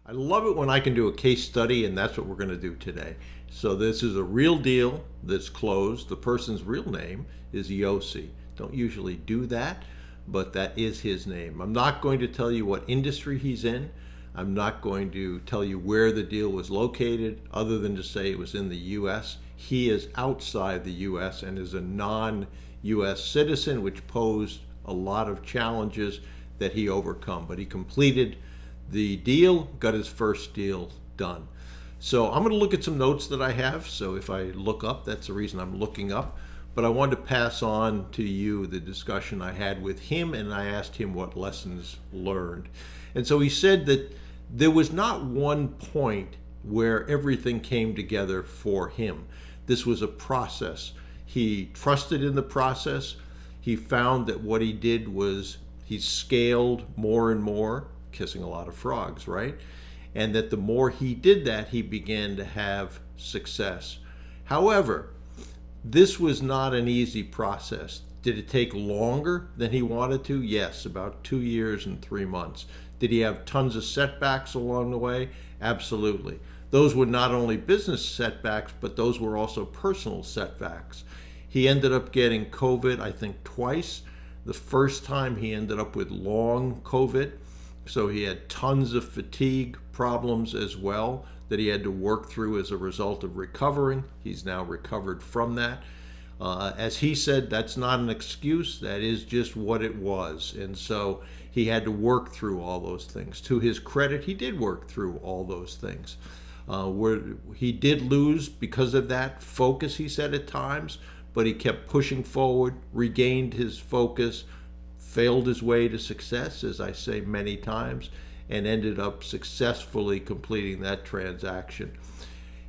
I love it when I can do a case study, and that's what we're going to do today. So this is a real deal that's closed. The person's real name is Yossi. Don't usually do that, but that is his name. I'm not going to tell you what industry he's in. I'm not going to tell you where the deal was located, other than to say it was in the U.S. He is outside the U.S. and is a non-U.S. citizen, which posed a lot of challenges that he overcome. But he completed the deal, got his first deal done. So I'm going to look at some notes that I have. So if I look up, that's the reason I'm looking up. But I wanted to pass on to you the discussion I had with him, and I asked him what lessons learned. And so he said that there was not one point where everything came together for him. This was a process. He trusted in the process. He found that what he did was he scaled more and more, kissing a lot of frogs, right? And that the more he did that, he began to have success. However, this was not an easy process. Did it take longer than he wanted to? Yes, about 2 years and 3 months. Did he have tons of setbacks along the way? Absolutely. Those were not only business setbacks, but those were also personal setbacks. He ended up getting COVID, I think, twice. The first time he ended up with long COVID. So he had tons of fatigue problems as well that he had to work through as a result of recovering. He's now recovered from that. As he said, that's not an excuse. That is just what it was. And so he had to work through all those things. To his credit, he did work through all those things. Where he did lose because of that focus, he said at times, but he kept pushing forward, regained his focus, failed his way to success, as I say many times, and ended up successfully completing that transaction.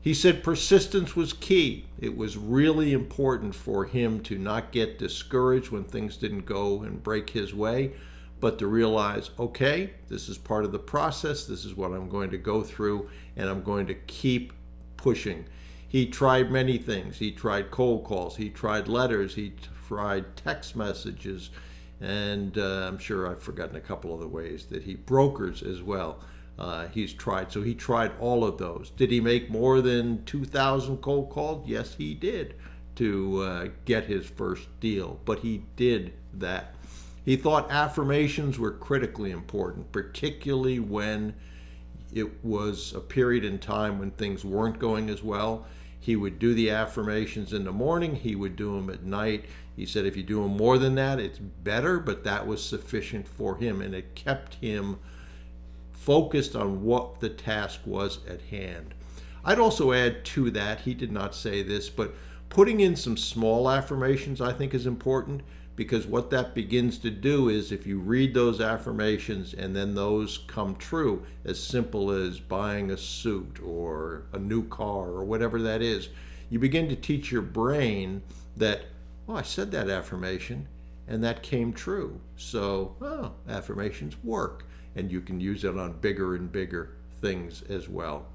He said persistence was key. It was really important for him to not get discouraged when things didn't go and break his way, but to realize, okay, this is part of the process. This is what I'm going to go through, and I'm going to keep pushing. He tried many things. He tried cold calls. He tried letters. He tried text messages. And I'm sure I've forgotten a couple other ways that he brokers as well. He's tried. So he tried all of those. Did he make more than 2,000 cold calls? Yes, he did to get his first deal. But he did that. He thought affirmations were critically important, particularly when it was a period in time when things weren't going as well. He would do the affirmations in the morning. He would do them at night. He said if you do them more than that, it's better, but that was sufficient for him, and it kept him focused on what the task was at hand. I'd also add to that, he did not say this, but putting in some small affirmations I think is important, because what that begins to do is if you read those affirmations and then those come true, as simple as buying a suit or a new car or whatever that is, you begin to teach your brain that, well, I said that affirmation and that came true. So, affirmations work, and you can use it on bigger and bigger things as well.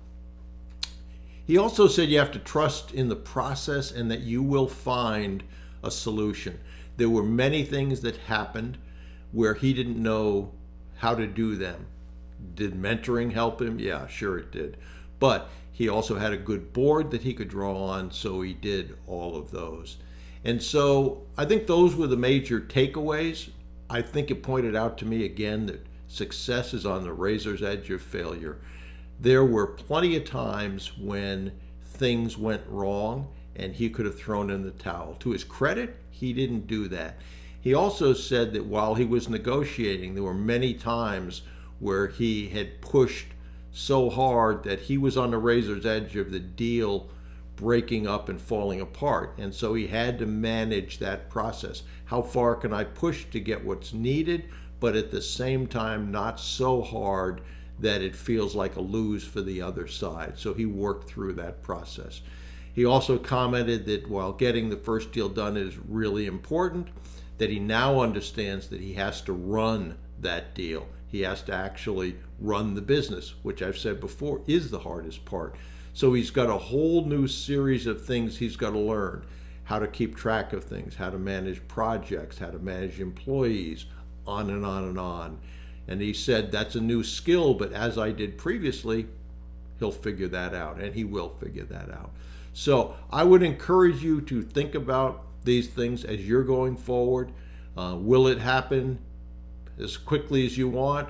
He also said you have to trust in the process and that you will find a solution. There were many things that happened where he didn't know how to do them. Did mentoring help him? Yeah, sure it did. But he also had a good board that he could draw on, so he did all of those. And so I think those were the major takeaways. I think it pointed out to me again that success is on the razor's edge of failure. There were plenty of times when things went wrong and he could have thrown in the towel. To his credit, he didn't do that. He also said that while he was negotiating, there were many times where he had pushed so hard that he was on the razor's edge of the deal breaking up and falling apart. And so he had to manage that process. How far can I push to get what's needed, but at the same time not so hard that it feels like a lose for the other side? So he worked through that process. He also commented that while getting the first deal done is really important, that he now understands that he has to run that deal. He has to actually run the business, which I've said before is the hardest part. So he's got a whole new series of things he's got to learn. How to keep track of things, how to manage projects, how to manage employees, on and on and on. And he said, that's a new skill, but as I did previously, he'll figure that out, and he will figure that out. So I would encourage you to think about these things as you're going forward. Will it happen as quickly as you want?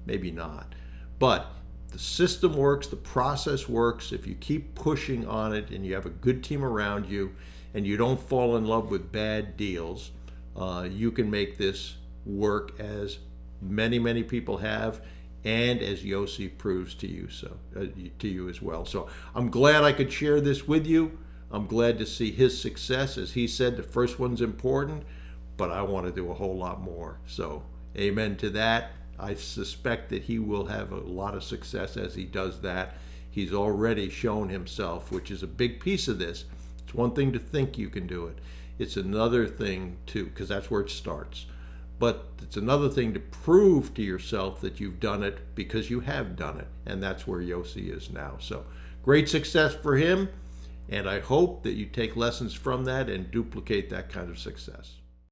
Maybe not. But the system works, the process works. If you keep pushing on it and you have a good team around you and you don't fall in love with bad deals, you can make this work, as many people have, and as Yossi proves to you as well. So I'm glad I could share this with you. I'm glad to see his success. As he said, the first one's important, but I want to do a whole lot more. So amen to that. I suspect that he will have a lot of success as he does that. He's already shown himself, which is a big piece of this. It's one thing to think you can do it. It's another thing to, because that's where it starts. But it's another thing to prove to yourself that you've done it, because you have done it. And that's where Yossi is now. So great success for him. And I hope that you take lessons from that and duplicate that kind of success.